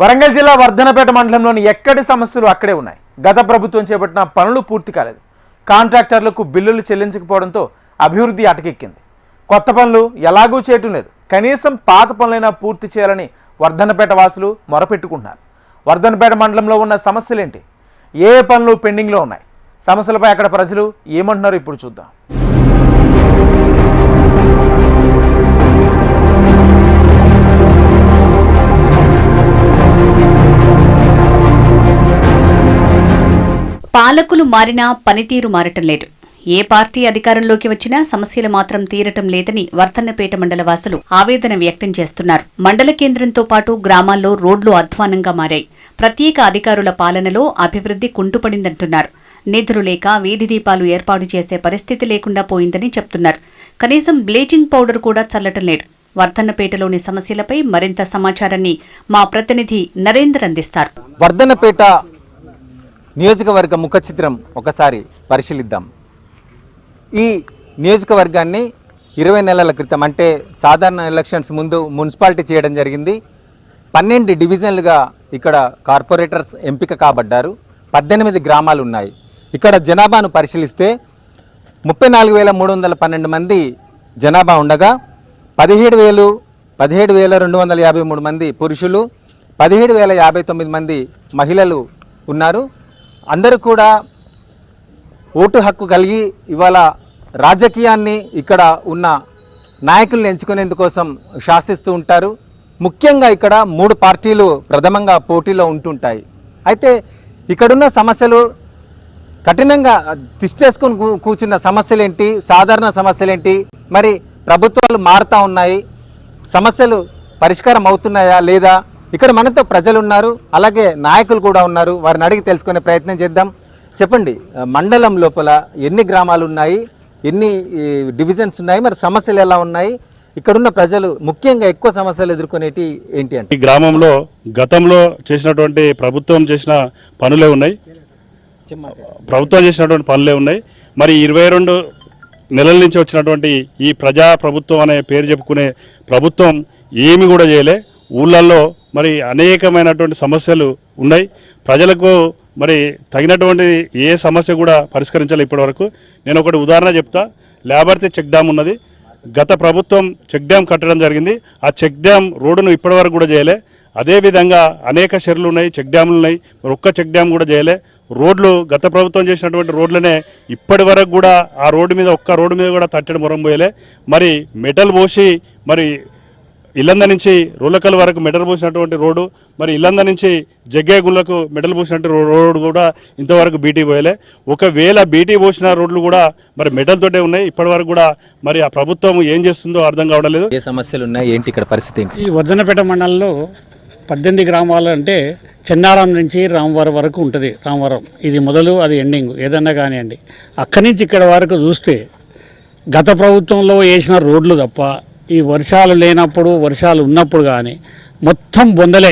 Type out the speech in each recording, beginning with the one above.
వరంగల్ జిల్లా వర్ధనపేట మండలంలోని ఎక్కడి సమస్యలు అక్కడే ఉన్నాయి. గత ప్రభుత్వం చేపట్టిన పనులు పూర్తి కాలేదు. కాంట్రాక్టర్లకు బిల్లులు చెల్లించకపోవడంతో అభివృద్ధి అటకెక్కింది. కొత్త పనులు ఎలాగూ చేయటం లేదు. కనీసం పాత పనులైనా పూర్తి చేయాలని వర్ధనపేట వాసులు మొరపెట్టుకుంటున్నారు. వర్ధనపేట మండలంలో ఉన్న సమస్యలేంటి, ఏ పనులు పెండింగ్లో ఉన్నాయి, సమస్యలపై అక్కడ ప్రజలు ఏమంటున్నారో ఇప్పుడు చూద్దాం. పాలకులు మారినా పనితీరు మారటం లేదు. ఏ పార్టీ అధికారంలోకి వచ్చినా సమస్యలు మాత్రం తీరటం లేదని వర్ధన్నపేట మండల వాసులు ఆవేదన వ్యక్తం చేస్తున్నారు. మండల కేంద్రంతో పాటు గ్రామాల్లో రోడ్లు అధ్వానంగా మారాయి. ప్రత్యేక అధికారుల పాలనలో అభివృద్ధి కుంటుపడిందంటున్నారు. నిధులు లేక వీధి దీపాలు ఏర్పాటు చేసే పరిస్థితి లేకుండా పోయిందని చెప్తున్నారు. కనీసం బ్లీచింగ్ పౌడర్ కూడా చల్లటం లేదు. వర్ధన్నపేటలోని సమస్యలపై మరింత సమాచారాన్ని మా ప్రతినిధి నరేందర్ అందిస్తారు. వర్ధన్నపేట నియోజకవర్గ ముఖ చిత్రం ఒకసారి పరిశీలిద్దాం. ఈ నియోజకవర్గాన్ని 20 నెలల క్రితం, అంటే సాధారణ ఎలక్షన్స్ ముందు మున్సిపాలిటీ చేయడం జరిగింది. 12 డివిజన్లుగా ఇక్కడ కార్పొరేటర్స్ ఎంపిక కాబడ్డారు. 18 గ్రామాలు ఉన్నాయి. ఇక్కడ జనాభాను పరిశీలిస్తే 34,312 మంది జనాభా ఉండగా 17,253 మంది పురుషులు, 17,059 మంది మహిళలు ఉన్నారు. అందరూ కూడా ఓటు హక్కు కలిగి ఇవాళ రాజకీయాన్ని ఇక్కడ ఉన్న నాయకులను ఎంచుకునేందుకోసం శాసిస్తూ ఉంటారు. ముఖ్యంగా ఇక్కడ 3 పార్టీలు ప్రథమంగా పోటీలో ఉంటుంటాయి. అయితే ఇక్కడున్న సమస్యలు కఠినంగా చేసుకొని కూర్చున్న సమస్యలేంటి, సాధారణ సమస్యలేంటి, మరి ప్రభుత్వాలు మారుతూ ఉన్నాయి, సమస్యలు పరిష్కారం అవుతున్నాయా లేదా? ఇక్కడ మనతో ప్రజలు ఉన్నారు, అలాగే నాయకులు కూడా ఉన్నారు. వారిని అడిగి తెలుసుకునే ప్రయత్నం చేద్దాం. చెప్పండి, మండలం లోపల ఎన్ని గ్రామాలు ఉన్నాయి, ఎన్ని డివిజన్స్ ఉన్నాయి, మరి సమస్యలు ఎలా ఉన్నాయి, ఇక్కడున్న ప్రజలు ముఖ్యంగా ఎక్కువ సమస్యలు ఎదుర్కొనేటి ఏంటి అంటే? ఈ గ్రామంలో గతంలో చేసినటువంటి ప్రభుత్వం చేసిన పనులే ఉన్నాయి. మరి 22 నెలల నుంచి వచ్చినటువంటి ఈ ప్రజా ప్రభుత్వం అనే పేరు చెప్పుకునే ప్రభుత్వం ఏమి కూడా చేయలే. ఊళ్ళల్లో మరి అనేకమైనటువంటి సమస్యలు ఉన్నాయి. ప్రజలకు మరి తగినటువంటి ఏ సమస్య కూడా పరిష్కరించాలి ఇప్పటి వరకు. నేను ఒకటి ఉదాహరణ చెప్తా. లేబర్తి చెక్ డ్యామ్ ఉన్నది. గత ప్రభుత్వం చెక్ డ్యామ్ కట్టడం జరిగింది. ఆ చెక్ డ్యామ్ రోడ్డును ఇప్పటి వరకు కూడా చేయలే. అదేవిధంగా అనేక చెరువులు ఉన్నాయి, చెక్ డ్యాములు ఉన్నాయి, మరి ఒక్క చెక్ డ్యామ్ కూడా చేయలే. రోడ్లు గత ప్రభుత్వం చేసినటువంటి రోడ్లనే ఇప్పటి వరకు కూడా ఆ రోడ్డు మీద ఒక్క రోడ్డు మీద కూడా తట్టడి మొరం పోయలే. మరి మెటల్ పోసి మరి ఇల్లంద నుంచి రూలకల్ వరకు మెటల్ పోసినటువంటి రోడ్డు, మరి ఇల్లంద నుంచి జగ్గేగుళ్ళకు మెటల్ పోసినట్టు రోడ్డు కూడా ఇంతవరకు బీటీ పోయలే. ఒకవేళ బీటీ పోసిన రోడ్లు కూడా మరి మెటల్ తోటే ఉన్నాయి. ఇప్పటి వరకు కూడా మరి ఆ ప్రభుత్వం ఏం చేస్తుందో అర్థం కావడం లేదు. ఏ సమస్యలు ఉన్నాయి, ఏంటి ఇక్కడ పరిస్థితి ఏంటి? ఈ వర్ధనపేట మండలంలో 18 గ్రామాలు అంటే చెన్నారం నుంచి రామవరం వరకు ఉంటుంది. రామవరం ఇది మొదలు, అది ఎండింగ్, ఏదన్నా కానివ్వండి. అక్కడి నుంచి ఇక్కడ వరకు చూస్తే గత ప్రభుత్వంలో వేసిన రోడ్లు తప్ప ఈ వర్షాలు లేనప్పుడు, వర్షాలు ఉన్నప్పుడు కానీ మొత్తం బొందలే.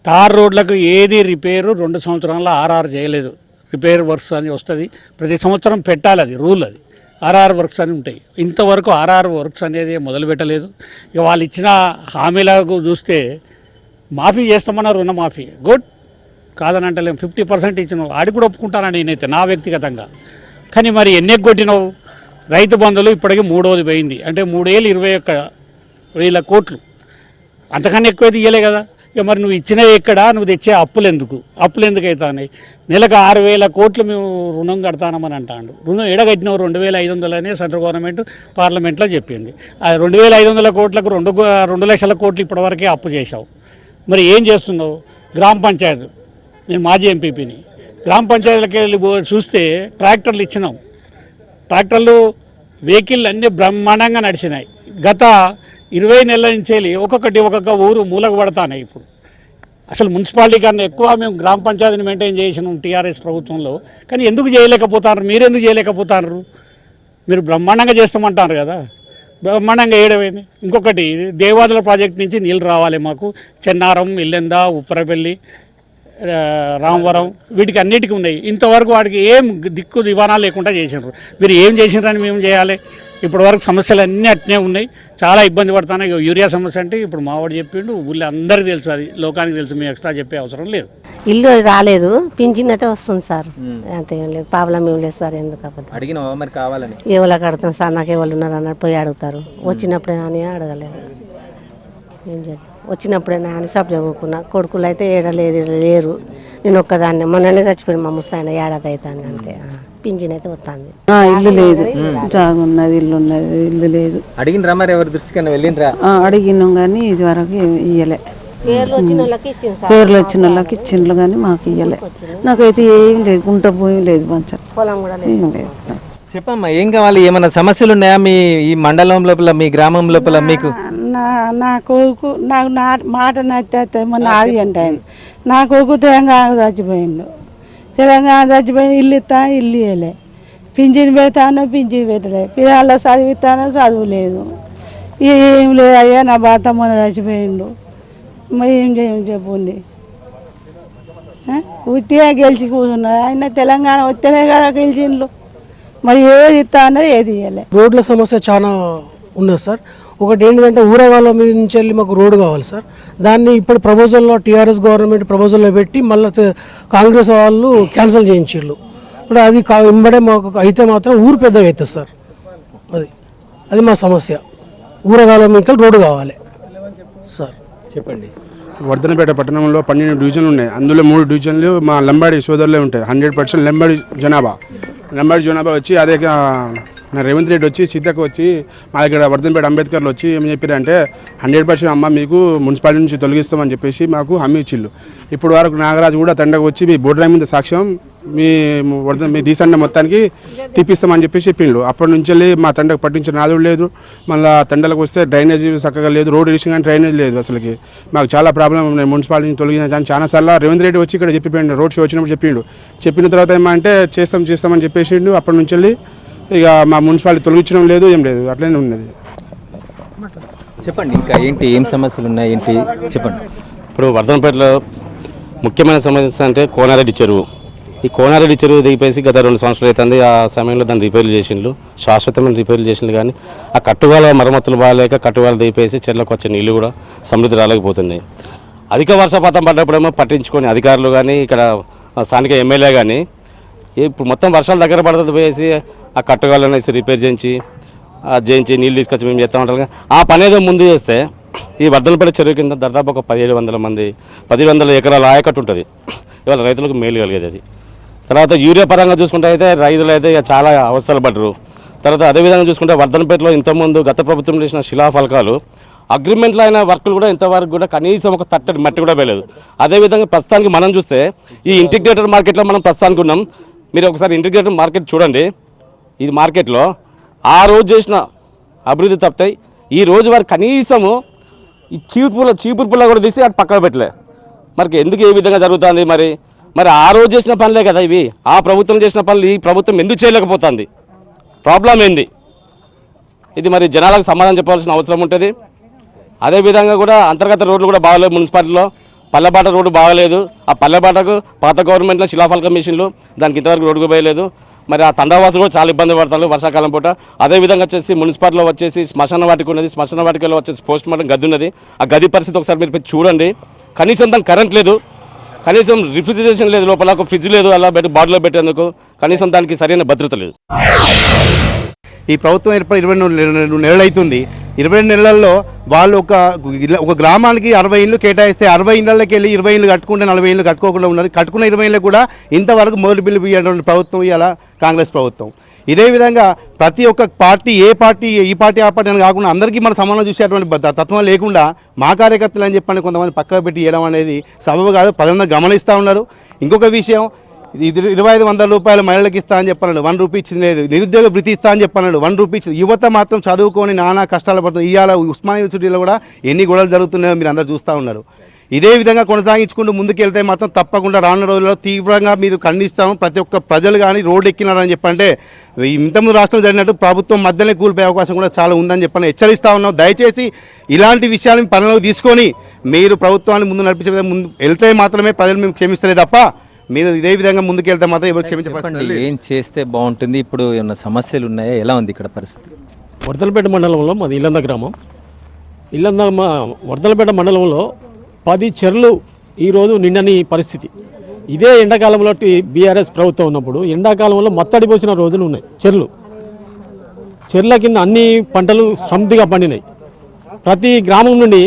తార్ రోడ్లకు ఏది రిపేరు 2 సంవత్సరాల ఆర్ఆర్ చేయలేదు. రిపేర్ వర్క్స్ అని వస్తుంది, ప్రతి సంవత్సరం పెట్టాలి, అది రూల్. అది ఆర్ఆర్ వర్క్స్ అని ఉంటాయి. ఇంతవరకు ఆర్ఆర్ వర్క్స్ అనేది మొదలు పెట్టలేదు. ఇక వాళ్ళు ఇచ్చిన హామీలకు చూస్తే మాఫీ చేస్తామన్నారు, రుణమాఫీ గుడ్ కాదని అంటలేము. 50% ఇచ్చినావు, ఆడికి కూడా ఒప్పుకుంటానండి నేనైతే, నా వ్యక్తిగతంగా. కానీ మరి ఎన్ని ఎగ్గొట్టినావు? రైతు బంధువులు ఇప్పటికీ 3వది పోయింది. అంటే 3,21,000 కోట్లు, అంతకన్నా ఎక్కువ ఇయ్యలే కదా. ఇక మరి నువ్వు ఇచ్చిన ఎక్కడ, నువ్వు తెచ్చే అప్పులు ఎందుకు అవుతాయి? నెలకు 6,000 కోట్లు మేము రుణం కడతానమని అంటాడు. రుణం ఎడగట్టినావు 2,500 అనే సెంట్రల్ గవర్నమెంట్ పార్లమెంట్లో చెప్పింది. ఆ 2,500 కోట్లకు 2 లక్షల కోట్లు ఇప్పటివరకే అప్పు చేశావు. మరి ఏం చేస్తున్నావు? గ్రామ పంచాయతీ, నేను మాజీ ఎంపీపీని, గ్రామ పంచాయతీలకి వెళ్ళి చూస్తే ట్రాక్టర్లు ఇచ్చినాం. ట్రాక్టర్లు, వెహికల్ అన్నీ బ్రహ్మాండంగా నడిచినాయి. గత 20 నెలల నుంచి ఒక్కొక్క ఊరు మూలకు పడతాయి. ఇప్పుడు అసలు మున్సిపాలిటీ కన్నా ఎక్కువ మేము గ్రామ పంచాయతీని మెయింటైన్ చేసినాం టీఆర్ఎస్ ప్రభుత్వంలో. కానీ ఎందుకు చేయలేకపోతారు? మీరెందుకు చేయలేకపోతారు? మీరు బ్రహ్మాండంగా చేస్తామంటారు కదా, బ్రహ్మాండంగా ఏడవైంది. ఇంకొకటి, దేవాదుల ప్రాజెక్ట్ నుంచి నీళ్ళు రావాలి మాకు. చెన్నారం, ఇల్లెంద, ఉప్పరపల్లి, రామవరం, వీటికి అన్నిటికీ ఉన్నాయి. ఇంతవరకు వాడికి ఏం దిక్కు దివానా లేకుండా చేసినారు. మీరు ఏం చేసినారని మేము చేయాలి? ఇప్పటి వరకు సమస్యలు అన్నీ అట్నే ఉన్నాయి, చాలా ఇబ్బంది పడుతున్నాయి. యూరియా సమస్య అంటే ఇప్పుడు మావాడు చెప్పిండు, ఊళ్ళో అందరికీ తెలుసు, అది లోకానికి తెలుసు, మేము ఎక్స్ట్రా చెప్పే అవసరం లేదు. ఇల్లు రాలేదు, పింఛన్ అయితే వస్తుంది సార్, అంతే ఏం లేదు, ప్రాబ్లం ఏం లేదు సార్. ఎందుకు అబద్ధం అడిగిన మరి కావాలని ఎవరికి అడుగుతాం సార్, నాకు ఎవరు ఉన్నారు అన్నట్టు పోయి అడుగుతారు. వచ్చినప్పుడే అని అడగలేదు, ఏం చేద్దాం, వచ్చినప్పుడేనా అని సబ్ చదువుకున్నా. కొడుకులు అయితే లేరు, నేను ఒక్కదాన్ని, మొన్ననే చచ్చిపోయింది మా ముస్తాయన, ఏడాది అవుతాను అంతే. పింఛన్ అయితే వస్తుంది. ఇల్లు లేదు, జాగా ఉన్నది, ఇల్లు ఉన్నది, ఇల్లు లేదు. అడిగినరా మరి ఎవరి దృష్టికన్నా వెళ్ళినరా? అడిగినాం కానీ ఇది వరకు ఇయ్యలే. పేర్లు వచ్చిన వాళ్ళకి ఇచ్చింది సార్, పేర్లు వచ్చిన వాళ్ళకి ఇచ్చిండ్రు కానీ మాకు ఇయ్యలే. నాకైతే ఏం లేదు, గుంట భూమి లేదు, మంచిగా పొలం కూడా ఏం లేదు. చెప్పమ్మా, ఏం కావాలి? ఏమైనా సమస్యలు ఉన్నాయా మీ ఈ మండలం లోపల, మీ గ్రామం లోపల? మీకు నా కొడుకు నాకు మాట నచ్చితే మొన్న ఆగి అంటే నా కొడుకు తెలంగాణ చచ్చిపోయిండు, తెలంగాణ చచ్చిపోయిన ఇల్లు ఇస్తా, ఇల్లు ఇవ్వలే. పింఛన్ పెడతానో పింఛన్ పెట్టలే, పిల్లల చదివిస్తానో చదువు లేదు, ఏం లేదు. అయ్యా నా భర్త మొన్న చచ్చిపోయిండు, మరి ఏం చేయము చెప్పండి. ఉట్టిగా గెలిచి కూర్చున్నారు, ఆయన తెలంగాణ వస్తేనే కదా గెలిచిండ్రు, మరి ఏది ఇస్తానో ఏది ఇవ్వలే. రోడ్ల సమస్య చాలా ఉన్నది సార్. ఒకటి ఏంటంటే ఊరగాల మీద నుంచి వెళ్ళి మాకు రోడ్డు కావాలి సార్. దాన్ని ఇప్పుడు ప్రపోజల్లో టీఆర్ఎస్ గవర్నమెంట్ ప్రపోజల్లో పెట్టి మళ్ళీ కాంగ్రెస్ వాళ్ళు క్యాన్సిల్ చేయించారు. ఇప్పుడు అది వెంబడే మాకు అయితే మాత్రం ఊరు పెద్దగా అవుతుంది సార్. అది మా సమస్య. ఊరగాల మీద రోడ్డు కావాలి సార్. చెప్పండి. వర్ధనపేట పట్టణంలో 12 డివిజన్లు ఉన్నాయి. అందులో 3 డివిజన్లు మా లంబాడి సోదరులే ఉంటాయి. 100% లంబాడి జనాభా వచ్చి అదే రేవంత్ రెడ్డి వచ్చి సీతకు వచ్చి మా దగ్గర వర్ధనపేట అంబేద్కర్లు వచ్చి ఏం చెప్పారంటే 100% అమ్మ మీకు మున్సిపాలిటీ నుంచి తొలగిస్తామని చెప్పేసి మాకు హామీ ఇచ్చిళ్ళు. ఇప్పుడు వరకు నాగరాజు కూడా తండకు వచ్చి మీ బోర్డు మీద సాక్ష్యం మీ దీసండ మొత్తానికి తీపిస్తామని చెప్పేసి చెప్పిండు. అప్పటి నుంచి వెళ్ళి మా తండకు పట్టించిన నాదుడు లేదు. మళ్ళీ తండలకు వస్తే డ్రైనేజ్ చక్కగా లేదు, రోడ్ ఇరిషన్ కానీ డ్రైనేజ్ లేదు. అసలుకి మాకు చాలా ప్రాబ్లం ఉన్నాయి. మున్సిపాలిటీ తొలగించిన చాలాసార్లు రేవంత్ రెడ్డి వచ్చి ఇక్కడ చెప్పిపోయిండు, రోడ్ షో వచ్చినప్పుడు చెప్పిన తర్వాత ఏమంటే చేస్తామని చెప్పేసిండు. అప్పటి నుంచి వెళ్ళి ఇక మా మున్సిపాలిటీ తొలగించడం లేదు, ఏం లేదు, అట్లనే ఉన్నది. చెప్పండి, ఇంకా ఏంటి, ఏం సమస్యలు ఉన్నాయి ఏంటి చెప్పండి. ఇప్పుడు వర్ధనపేటలో ముఖ్యమైన సమస్య అంటే కోనారెడ్డి చెరువు. ఈ కోనారెడ్డి చెరువు దిగిపోయి గత 2 సంవత్సరాలు అవుతుంది. ఆ సమయంలో దాన్ని రిపేర్లు చేసిండ్రు, శాశ్వతమైన రిపేర్లు చేసిండ్రు. కానీ ఆ కట్టుగాల మరమ్మతులు బాగాలేక కట్టుగాలు దిగిపోయి చెర్లకు వచ్చే నీళ్లు కూడా సమృద్ధి రాలేకపోతున్నాయి. అధిక వర్షపాతం పడ్డప్పుడేమో పట్టించుకొని అధికారులు కానీ ఇక్కడ స్థానిక ఎమ్మెల్యే కానీ ఇప్పుడు మొత్తం వర్షాలు దగ్గర పడుతుంది పోయేసి ఆ కట్టుగాలను వేసి రిపేర్ చేయించి నీళ్ళు తీసుకొచ్చి మేము చేస్తామంటారు. ఆ పని ఏదో ముందు చేస్తే ఈ వర్ధనపేట చెరువు కింద దాదాపు ఒక 1700 ఎకరాల ఆయకట్టు ఉంటుంది. ఇవాళ రైతులకు మేలు కలిగేది అది. తర్వాత యూరియా పరంగా చూసుకుంటే అయితే రైతులు అయితే చాలా అవస్థలు పడ్డరు. తర్వాత అదేవిధంగా చూసుకుంటే వర్ధనపేటలో ఇంతకుముందు గత ప్రభుత్వం చేసిన శిలాఫలకాలు అగ్రిమెంట్లో అయిన వర్కులు కూడా ఇంతవరకు కూడా కనీసం ఒక తట్టడి మట్టి కూడా వేయలేదు. అదేవిధంగా ప్రస్తుతానికి మనం చూస్తే ఈ ఇంటిగ్రేటెడ్ మార్కెట్లో మనం ప్రస్తుతానికి ఉన్నాం. మీరు ఒకసారి ఇంటిగ్రేటెడ్ మార్కెట్ చూడండి. ఇది మార్కెట్లో ఆ రోజు చేసిన అభివృద్ధి తప్పితే ఈ రోజు వారు కనీసము ఈ చీపురు పుల్ల కూడా తీసి అటు పక్కన పెట్టలే. మరి ఎందుకు ఏ విధంగా జరుగుతుంది? మరి ఆ రోజు చేసిన పనులే కదా ఇవి. ఆ ప్రభుత్వం చేసిన పనులు ఈ ప్రభుత్వం ఎందుకు చేయలేకపోతుంది? ప్రాబ్లం ఏంది? ఇది మరి జనాలకు సమాధానం చెప్పాల్సిన అవసరం ఉంటుంది. అదేవిధంగా కూడా అంతర్గత రోడ్లు కూడా బాగలేదు. మున్సిపాలిటీలో పల్లెబాట రోడ్డు బాగలేదు. ఆ పల్లెబాటకు పాత గవర్నమెంట్లో శిలాఫలక మిషన్లు, దానికి ఇంతవరకు రోడ్డు పోయలేదు. మరి ఆ తండావాసులు కూడా చాలా ఇబ్బంది పడతారు వర్షాకాలం పూట. అదేవిధంగా వచ్చేసి మున్సిపాలిటీలో వచ్చేసి శ్మశాన వాటిక ఉన్నది. శ్మశాన వాటికలో వచ్చేసి పోస్ట్ మార్టం గది ఉన్నది. ఆ గది పరిస్థితి ఒకసారి మీరు చూడండి. కనీసం దానికి కరెంట్ లేదు, కనీసం రిఫ్రిజిరేషన్ లేదు, లోపల ఒక ఫ్రిడ్జ్ లేదు, అలా బాడీలో పెట్టేందుకు కనీసం దానికి సరైన భద్రత లేదు. ఈ ప్రభుత్వం ఏర్పడి 22 నెలలు అవుతుంది. 22 నెలల్లో వాళ్ళు ఒక గ్రామానికి 60 ఇళ్ళు కేటాయిస్తే 60 ఇళ్ళకి వెళ్ళి 20 ఇళ్ళు కట్టుకుంటే 40 ఇళ్ళు కట్టుకోకుండా ఉన్నారు. కట్టుకున్న 20 ఇళ్ళు కూడా ఇంతవరకు మొదటి బిల్లు ఇవ్వటువంటి ప్రభుత్వం ఇలా కాంగ్రెస్ ప్రభుత్వం. ఇదే విధంగా ప్రతి ఒక్క పార్టీ ఈ పార్టీ ఆ పార్టీ అని కాకుండా అందరికీ మన సమానం చూసేటువంటి తత్వం లేకుండా మా కార్యకర్తలు అని చెప్పని కొంతమంది పక్కకు పెట్టి ఇవ్వడం అనేది సబబు కాదు. ప్రజలందరూ గమనిస్తూ ఉన్నారు. ఇంకొక విషయం, 2500 రూపాయలు మహిళలకు ఇస్తా అని చెప్పన్నాడు, 1 రూపీ ఇచ్చింది లేదు. నిరుద్యోగ భృతి ఇస్తా అని చెప్పన్నాడు, 1 రూపీ ఇచ్చింది. యువత మాత్రం చదువుకొని నానా కష్టాలు పడుతుంది. ఇవాళ ఉస్మానియా యూనివర్సిటీలో కూడా ఎన్ని గొడవలు జరుగుతున్నాయో మీరు అందరూ చూస్తూ ఉన్నారు. ఇదే విధంగా కొనసాగించుకుంటూ ముందుకెళ్తే మాత్రం తప్పకుండా రానున్న రోజుల్లో తీవ్రంగా మీరు ఖండిస్తాము. ప్రతి ఒక్క ప్రజలు కానీ రోడ్డు ఎక్కినారని చెప్పంటే ఇంతకుముందు రాష్ట్రం జరిగినట్టు ప్రభుత్వం మధ్యనే కూలిపోయే అవకాశం కూడా చాలా ఉందని చెప్పని హెచ్చరిస్తూ ఉన్నాం. దయచేసి ఇలాంటి విషయాలను పనిలోకి తీసుకొని మీరు ప్రభుత్వాన్ని ముందు నడిపించే విధంగా ముందు వెళ్తే మాత్రమే ప్రజలు మేము క్షమిస్తలే తప్ప మీరు ఇదే విధంగా ముందుకెళ్తే మాత్రం ఎవరు క్షమించండి. ఏం చేస్తే బాగుంటుంది? ఇప్పుడు ఏమన్నా సమస్యలు ఉన్నాయా? ఎలా ఉంది ఇక్కడ పరిస్థితి? వర్దలపేట మండలంలో మాది ఇల్లంద గ్రామం. వర్దలపేట మండలంలో 10 చెర్లు ఈరోజు నిండని పరిస్థితి. ఇదే ఎండాకాలంలో బీఆర్ఎస్ ప్రభుత్వం ఉన్నప్పుడు ఎండాకాలంలో మత్తడి పోసిన రోజులు ఉన్నాయి. చెర్ల కింద అన్ని పంటలు సమృద్ధిగా పండినాయి. ప్రతి గ్రామం నుండి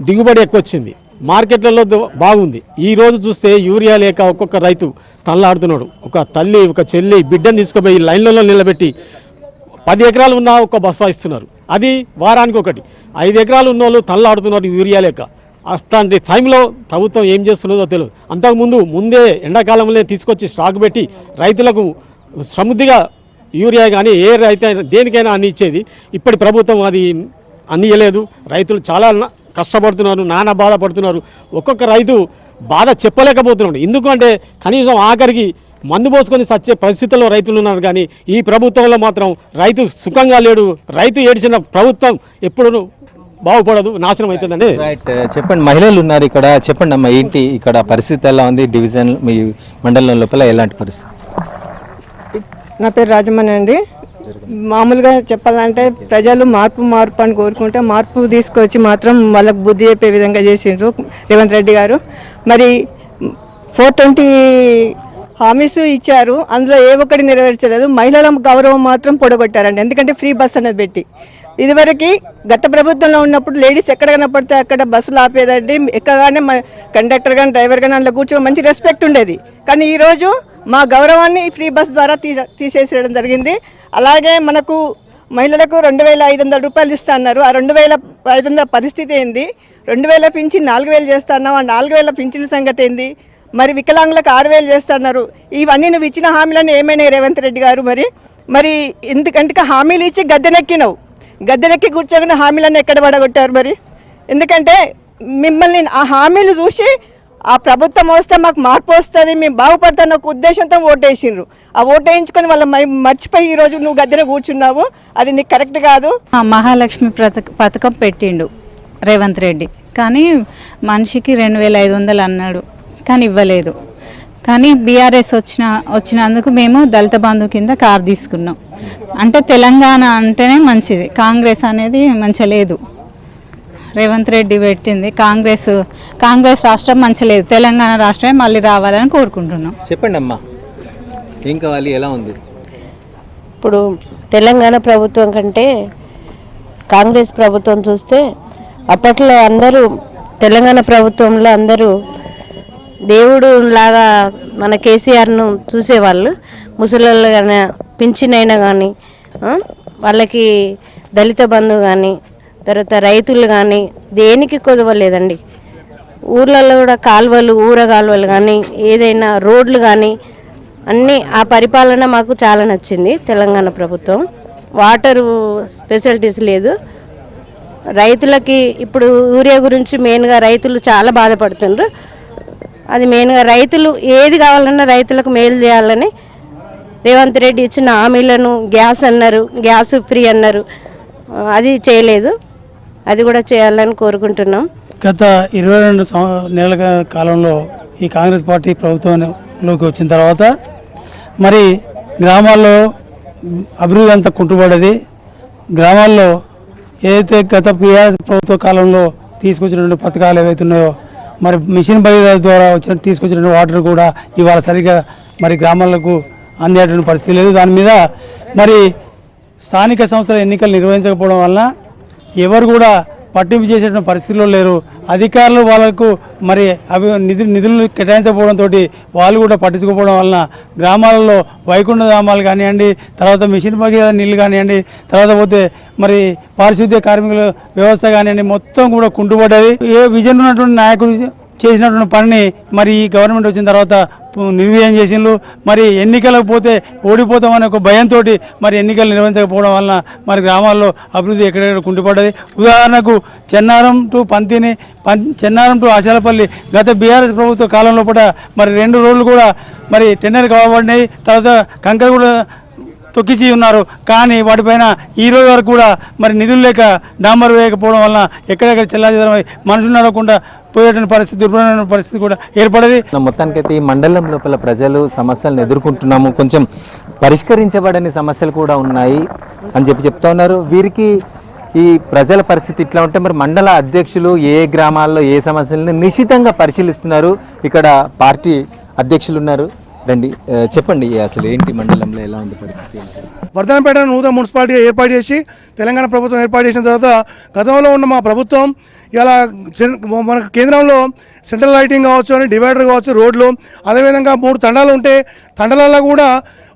దిగుబడి ఎక్కువ వచ్చింది. మార్కెట్లలో బాగుంది. ఈరోజు చూస్తే యూరియా లేక ఒక్కొక్క రైతు తల్లాడుతున్నాడు. ఒక తల్లి ఒక చెల్లి బిడ్డను తీసుకుపోయి లైన్లలో నిలబెట్టి 10 ఎకరాలు ఉన్న ఒక బస్తా ఇస్తున్నారు. అది వారానికి ఒకటి. 5 ఎకరాలు ఉన్న వాళ్ళు తల్లాడుతున్నారు యూరియా లేక. అట్లాంటి టైంలో ప్రభుత్వం ఏం చేస్తున్నదో తెలియదు. అంతకుముందు ముందే ఎండాకాలంలో తీసుకొచ్చి స్టాక్ పెట్టి రైతులకు సమృద్ధిగా యూరియా కానీ ఏ రైతు అయినా దేనికైనా అన్ని ఇచ్చేది. ఇప్పటి ప్రభుత్వం అది అందియలేదు. రైతులు చాలా కష్టపడుతున్నారు, నానా బాధపడుతున్నారు. ఒక్కొక్క రైతు బాధ చెప్పలేకపోతున్నాడు. ఎందుకంటే కనీసం ఆఖరికి మందు పోసుకొని సచ్చే పరిస్థితుల్లో రైతులు ఉన్నారు. కానీ ఈ ప్రభుత్వంలో మాత్రం రైతు సుఖంగా లేడు. రైతు ఏడ్చిన ప్రభుత్వం ఎప్పుడు బాగుపడదు, నాశనం అవుతుందండి. రైట్, చెప్పండి. మహిళలు ఉన్నారు ఇక్కడ, చెప్పండి అమ్మా, ఏంటి ఇక్కడ పరిస్థితి ఎలా ఉంది? డివిజన్ మీ మండలం లోపల ఎలాంటి పరిస్థితి? నా పేరు రాజమణి అండి. మామూలుగా చెప్పాలంటే ప్రజలు మార్పు అని కోరుకుంటే మార్పు తీసుకొచ్చి మాత్రం వాళ్ళకు బుద్ధి చెప్పే విధంగా చేసిండ్రు రేవంత్ రెడ్డి గారు. మరి 420 హామీస్ ఇచ్చారు, అందులో ఏ ఒక్కటి నెరవేర్చలేదు. మహిళల గౌరవం మాత్రం పొడగొట్టారండి. ఎందుకంటే ఫ్రీ బస్ అనేది పెట్టి ఇదివరకు గత ప్రభుత్వంలో ఉన్నప్పుడు లేడీస్ ఎక్కడ కనపడితే అక్కడ బస్సులు ఆపేదండి. ఎక్కగానే కండక్టర్ కానీ డ్రైవర్ కానీ అందులో కూర్చొని మంచి రెస్పెక్ట్ ఉండేది. కానీ ఈరోజు మా గౌరవాన్ని ఫ్రీ బస్ ద్వారా తీసేసేయడం జరిగింది. అలాగే మనకు మహిళలకు 2,500 రూపాయలు ఇస్తా అన్నారు. ఆ 2,500 పరిస్థితి ఏంది? 2,000 పింఛన్ 4,000 చేస్తా అన్నావు. ఆ 4,000 పింఛన్ సంగతి ఏంది? మరి వికలాంగులకు 6,000 చేస్తున్నారు. ఇవన్నీ నువ్వు ఇచ్చిన హామీలను ఏమైనా రేవంత్ రెడ్డి గారు? మరి ఎందుకంటే హామీలు ఇచ్చి గద్దెనెక్కి కూర్చోకుండా హామీలను ఎక్కడ పడగొట్టారు? మరి ఎందుకంటే మిమ్మల్ని ఆ హామీలు చూసి ఆ ప్రభుత్వం వస్తే మాకు మార్పు వస్తుంది, మేము బాగుపడతాను ఒక ఉద్దేశంతో ఓటేసిండ్రు. ఆ ఓటు వేయించుకొని వాళ్ళ మర్చిపోయి ఈరోజు నువ్వు గద్దెన కూర్చున్నావు. అది నీకు కరెక్ట్ కాదు. మహాలక్ష్మి పథకం పెట్టిండు రేవంత్ రెడ్డి, కానీ మనిషికి 2,500 అన్నాడు, కానీ ఇవ్వలేదు. కానీ బీఆర్ఎస్ వచ్చినందుకు మేము దళిత బంధు కింద కారు తీసుకున్నాం. అంటే తెలంగాణ అంటేనే మంచిది, కాంగ్రెస్ అనేది మంచి లేదు. రేవంత్ రెడ్డి పెట్టింది కాంగ్రెస్ రాష్ట్రం మంచి లేదు, తెలంగాణ రాష్ట్రమే మళ్ళీ రావాలని కోరుకుంటున్నాం. చెప్పండి అమ్మా, ఏం కావాలి, ఎలా ఉంది? ఇప్పుడు తెలంగాణ ప్రభుత్వం కంటే కాంగ్రెస్ ప్రభుత్వం చూస్తే అప్పట్లో అందరూ తెలంగాణ ప్రభుత్వంలో అందరూ దేవుడు లాగా మన కేసీఆర్ను చూసేవాళ్ళు. ముసలి కానీ పింఛన్ అయినా కానీ వాళ్ళకి దళిత బంధు కానీ తర్వాత రైతులు కానీ దేనికి కొదవలేదండి. ఊర్లలో కూడా కాలువలు కానీ ఏదైనా రోడ్లు కానీ అన్నీ ఆ పరిపాలన మాకు చాలా నచ్చింది. తెలంగాణ ప్రభుత్వం వాటరు ఫెసిలిటీస్ లేదు. రైతులకి ఇప్పుడు యూరియా గురించి మెయిన్గా రైతులు చాలా బాధపడుతుండ్రు. అది మెయిన్గా రైతులు ఏది కావాలన్నా రైతులకు మేలు చేయాలని రేవంత్ రెడ్డి ఇచ్చిన హామీలను గ్యాస్ అన్నారు, గ్యాస్ ఫ్రీ అన్నారు, అది చేయలేదు. అది కూడా చేయాలని కోరుకుంటున్నాం. గత 22 నెలల కాలంలో ఈ కాంగ్రెస్ పార్టీ ప్రభుత్వంలోకి వచ్చిన తర్వాత మరి గ్రామాల్లో అభివృద్ధి అంతా కుంటుపడేది. గ్రామాల్లో ఏదైతే గత బీఆర్ఎస్ ప్రభుత్వ కాలంలో తీసుకొచ్చినటువంటి పథకాలు ఏవైతే ఉన్నాయో మరి మిషన్ భగీరథ ద్వారా తీసుకొచ్చినటువంటి వాటర్ కూడా ఇవాళ సరిగ్గా మరి గ్రామాలకు అందేటువంటి పరిస్థితి లేదు. దాని మీద మరి స్థానిక సంస్థల ఎన్నికలు నిర్వహించకపోవడం వలన ఎవరు కూడా పట్టింపు చేసేటువంటి పరిస్థితుల్లో లేరు. అధికారులు వాళ్ళకు మరి నిధులు కేటాయించకపోవడంతో వాళ్ళు కూడా పట్టించుకోకపోవడం వలన గ్రామాలలో వైకుంఠ ధామాలు కానివ్వండి, తర్వాత మిషన్ భగీరథ నీళ్ళు కానివ్వండి, తర్వాత పోతే మరి పారిశుద్ధ్య కార్మికుల వ్యవస్థ కానివ్వండి, మొత్తం కూడా కుంటుపడ్డది. ఏ విజన్ ఉన్నటువంటి నాయకుడు చేసినటువంటి పనిని మరి ఈ గవర్నమెంట్ వచ్చిన తర్వాత నిర్వీర్యం చేసిండ్రు. మరి ఎన్నికలకు పోతే ఓడిపోతామనే ఒక భయంతో మరి ఎన్నికలు నిర్వహించకపోవడం వలన మరి గ్రామాల్లో అభివృద్ధి ఎక్కడెక్కడ కుంటుపడ్డది. ఉదాహరణకు చెన్నారం టు ఆశాలపల్లి గత బీఆర్ఎస్ ప్రభుత్వ కాలంలో పూట మరి 2 రోడ్లు కూడా మరి టెండర్ కావబడినాయి. తర్వాత కంకరగూడ తొక్కిచి ఉన్నారు. కానీ వాటిపైన ఈ రోజు వరకు కూడా మరి నిధులు లేక డాంబర్ వేయకపోవడం వలన ఎక్కడెక్కడ చెల్లాచెదరమై మనుషులు నడవకుండా పోయేటువంటి పరిస్థితి, దుర్భరమైన పరిస్థితి కూడా ఏర్పడేది. మొత్తానికైతే ఈ మండలం లోపల ప్రజలు సమస్యలను ఎదుర్కొంటున్నాము, కొంచెం పరిష్కరించబడని సమస్యలు కూడా ఉన్నాయి అని చెప్తా ఉన్నారు. వీరికి ఈ ప్రజల పరిస్థితి ఇట్లా ఉంటే మరి మండల అధ్యక్షులు ఏ గ్రామాల్లో ఏ సమస్యలను నిశితంగా పరిశీలిస్తున్నారు? ఇక్కడ పార్టీ అధ్యక్షులు ఉన్నారు, రండి చెప్పండి అసలు ఏంటి మండలంలో ఎలా ఉంది పరిస్థితి? వర్ధనపేట నూతన మున్సిపాలిటీ ఏర్పాటు చేసి తెలంగాణ ప్రభుత్వం ఏర్పాటు చేసిన తర్వాత గతంలో ఉన్న మా ప్రభుత్వం ఇలా మన కేంద్రంలో సెంట్రల్ లైటింగ్ కావచ్చు అని డివైడర్ కావచ్చు, రోడ్లు, అదేవిధంగా 3 తండాలు ఉంటే తండాలలో కూడా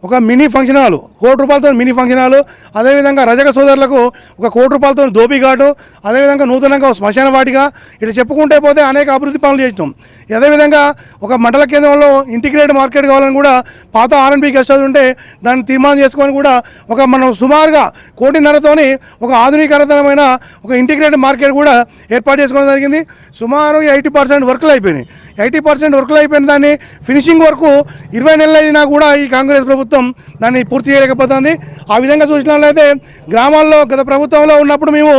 ఒక mini function hall, ₹1,00,00,000 mini function hall, అదేవిధంగా రజక సోదరులకు ఒక ₹1,00,00,000 దోపిఘాటు, అదేవిధంగా నూతనంగా శ్మశాన వాటిగా, ఇట్లా చెప్పుకుంటే పోతే అనేక అభివృద్ధి పనులు చేస్తాం. అదేవిధంగా ఒక మండల కేంద్రంలో ఇంటిగ్రేటెడ్ మార్కెట్ కావాలని కూడా పాత R&B గెస్ట్ హౌస్ ఉంటే దాన్ని తీర్మానం చేసుకొని కూడా ఒక మనం సుమారుగా 1,50,00,000తోని ఒక ఆధునికరమైన ఒక ఇంటిగ్రేటెడ్ మార్కెట్ కూడా ఏర్పాటు చేసుకోవడం జరిగింది. సుమారు 80% వర్కులు అయిపోయినాయి. 80% వర్కులు అయిపోయిన దాన్ని ఫినిషింగ్ వరకు 20 నెలలు అయినా కూడా ఈ కాంగ్రెస్ ప్రభుత్వం దాన్ని పూర్తి చేయలేకపోతుంది. ఆ విధంగా చూసినట్లయితే గ్రామాల్లో గత ప్రభుత్వంలో ఉన్నప్పుడు మేము